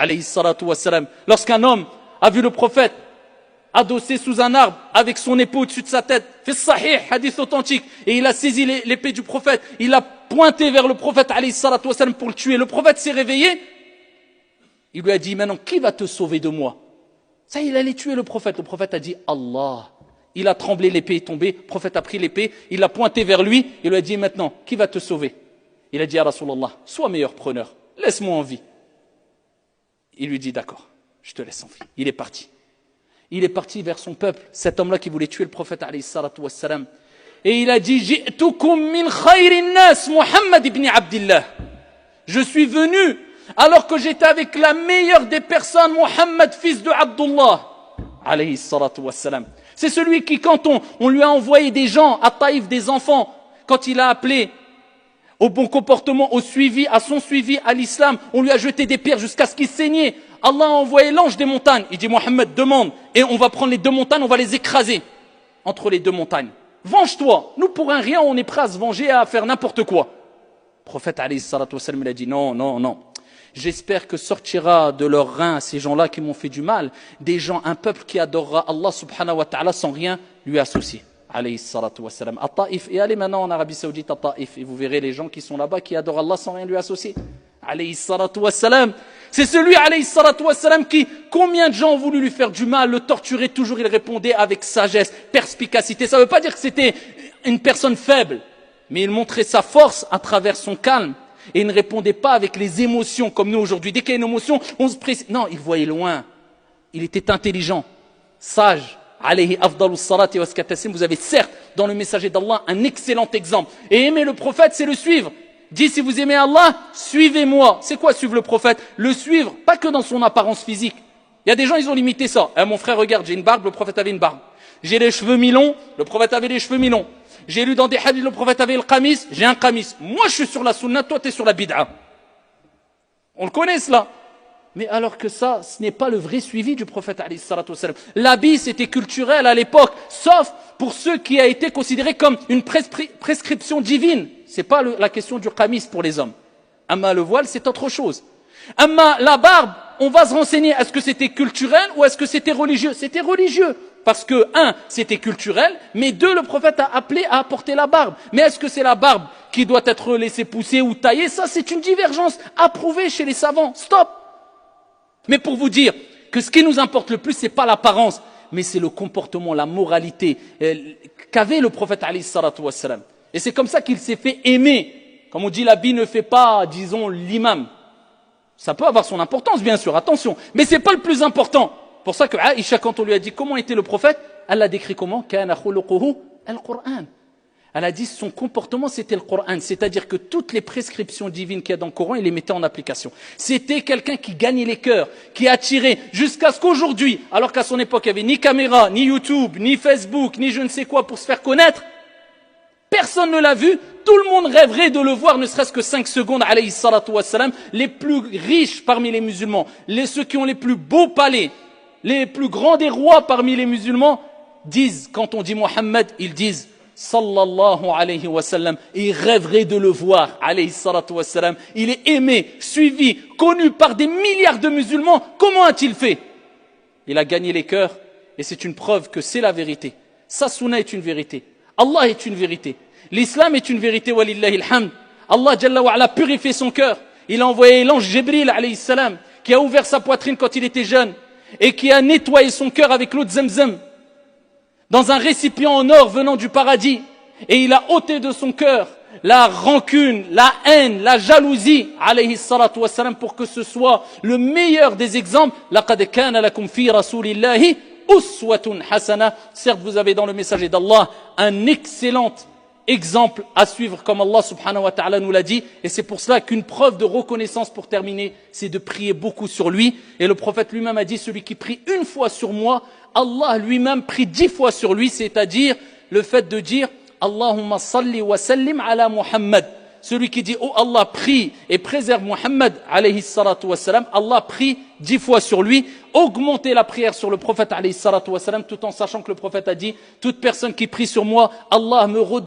alayhi salatu wassalam. Lorsqu'un homme a vu le prophète adossé sous un arbre avec son épée au-dessus de sa tête, fait sahih, hadith authentique, et il a saisi l'épée du prophète, il a pointé vers le prophète alayhi salatu wassalam pour le tuer. Le prophète s'est réveillé, il lui a dit, maintenant qui va te sauver de moi? Ça, il allait tuer le prophète. Le prophète a dit, Allah. Il a tremblé, l'épée est tombée, le prophète a pris l'épée, il l'a pointé vers lui, il lui a dit, maintenant qui va te sauver? Il a dit, ya Rasulallah, sois meilleur preneur, laisse-moi en vie. Il lui dit, d'accord, je te laisse en vie. Il est parti. Il est parti vers son peuple, cet homme-là qui voulait tuer le prophète alayhi salatu wassalam. Et il a dit, Ji'tukum min khayrin nas, Muhammad ibn Abdillah. Je suis venu alors que j'étais avec la meilleure des personnes, Muhammad, fils de Abdullah, alayhi salatu wassalam. C'est celui qui, quand on lui a envoyé des gens à Taïf, des enfants, quand il a appelé au bon comportement, au suivi, à son suivi, à l'islam, on lui a jeté des pierres jusqu'à ce qu'il saignait. Allah a envoyé l'ange des montagnes. Il dit, Mohammed, demande, et on va prendre les deux montagnes, on va les écraser entre les deux montagnes. Venge-toi. Nous, pour un rien, on est prêt à se venger, à faire n'importe quoi. Le prophète, alayhi salatu wassalam, il a dit, non, non, non. J'espère que sortira de leurs reins, ces gens-là qui m'ont fait du mal, des gens, un peuple qui adorera Allah subhanahu wa ta'ala sans rien lui associer. Alayhi salatu wassalam. À Taïf, et allez maintenant en Arabie Saoudite à Taïf, et vous verrez les gens qui sont là-bas qui adorent Allah sans rien lui associer. Alayhi salatu wassalam. C'est celui, alayhi salatu wassalam, qui, combien de gens ont voulu lui faire du mal, le torturer, toujours il répondait avec sagesse, perspicacité. Ça ne veut pas dire que c'était une personne faible, mais il montrait sa force à travers son calme. Et il ne répondait pas avec les émotions comme nous aujourd'hui. Dès qu'il y a une émotion, on se précise. Non, il voyait loin. Il était intelligent, sage. Alayhi afdalus salati wa skatassim. Vous avez certes dans le messager d'Allah un excellent exemple. Et aimer le prophète, c'est le suivre. Dis, si vous aimez Allah, suivez-moi. C'est quoi suivre le prophète? Le suivre, pas que dans son apparence physique. Il y a des gens, ils ont limité ça. Mon frère, regarde, j'ai une barbe, le prophète avait une barbe. J'ai les cheveux mi-longs, le prophète avait les cheveux mi-longs. J'ai lu dans des hadiths, le prophète avait le qamis, j'ai un qamis. Moi, je suis sur la sunna, toi, tu es sur la bid'a. On le connaît, cela. Mais alors que ça, ce n'est pas le vrai suivi du prophète, alayhi salatu wassalam. L'habit, c'était culturel à l'époque, sauf pour ceux qui a été considéré comme une prescription divine. C'est pas la question du qamis pour les hommes. Amma le voile, c'est autre chose. Amma la barbe, on va se renseigner, est-ce que c'était culturel ou est-ce que c'était religieux? C'était religieux. Parce que, un, c'était culturel, mais deux, le prophète a appelé à apporter la barbe. Mais est-ce que c'est la barbe qui doit être laissée pousser ou tailler? Ça, c'est une divergence approuvée chez les savants. Stop! Mais pour vous dire que ce qui nous importe le plus, c'est pas l'apparence, mais c'est le comportement, la moralité qu'avait le prophète alayhi salatu wassalam. Et c'est comme ça qu'il s'est fait aimer. Comme on dit, l'habit ne fait pas, disons, l'imam. Ça peut avoir son importance, bien sûr, attention. Mais c'est pas le plus important. Pour ça que Aïcha, quand on lui a dit comment était le prophète, elle l'a décrit comment? Kana khuluquhu al-Qur'an. Elle a dit son comportement c'était le Coran, c'est-à-dire que toutes les prescriptions divines qu'il y a dans le Coran, il les mettait en application. C'était quelqu'un qui gagnait les cœurs, qui attirait, jusqu'à ce qu'aujourd'hui, alors qu'à son époque il n'y avait ni caméra, ni YouTube, ni Facebook, ni je ne sais quoi pour se faire connaître, personne ne l'a vu, tout le monde rêverait de le voir, ne serait-ce que 5 secondes, alayhi salatu wassalam, les plus riches parmi les musulmans, ceux qui ont les plus beaux palais, les plus grands des rois parmi les musulmans, disent, quand on dit Mohammed, ils disent sallallahu alayhi wa sallam, et ils rêveraient de le voir, alayhi salatu wa sallam. Il est aimé, suivi, connu par des milliards de musulmans. Comment a-t-il fait? Il a gagné les cœurs, et c'est une preuve que c'est la vérité. Sa sunna est une vérité. Allah est une vérité. L'islam est une vérité, walillahi alhamd. Allah Jalla wa ala purifié son cœur. Il a envoyé l'ange Jibril, alayhi salam, qui a ouvert sa poitrine quand il était jeune, et qui a nettoyé son cœur avec l'eau de Zamzam, dans un récipient en or venant du paradis, et il a ôté de son cœur la rancune, la haine, la jalousie, alayhi salatu wassalam, pour que ce soit le meilleur des exemples. Laqad kana lakum fi rasulillahi uswatun hasana. Certes, vous avez dans le messager d'Allah un excellent exemple à suivre, comme Allah subhanahu wa ta'ala nous l'a dit, et c'est pour cela qu'une preuve de reconnaissance pour terminer, c'est de prier beaucoup sur lui. Et le prophète lui-même a dit, celui qui prie une fois sur moi, Allah lui-même prie 10 fois sur lui, c'est-à-dire le fait de dire Allahumma salli wa sallim ala Muhammad. Celui qui dit oh Allah, prie et préserve Muhammad alayhi salatu wassalam, Allah prie 10 fois sur lui. Augmentez la prière sur le prophète alayhi salatu wassalam, tout en sachant que le prophète a dit toute personne qui prie sur moi, Allah me redonne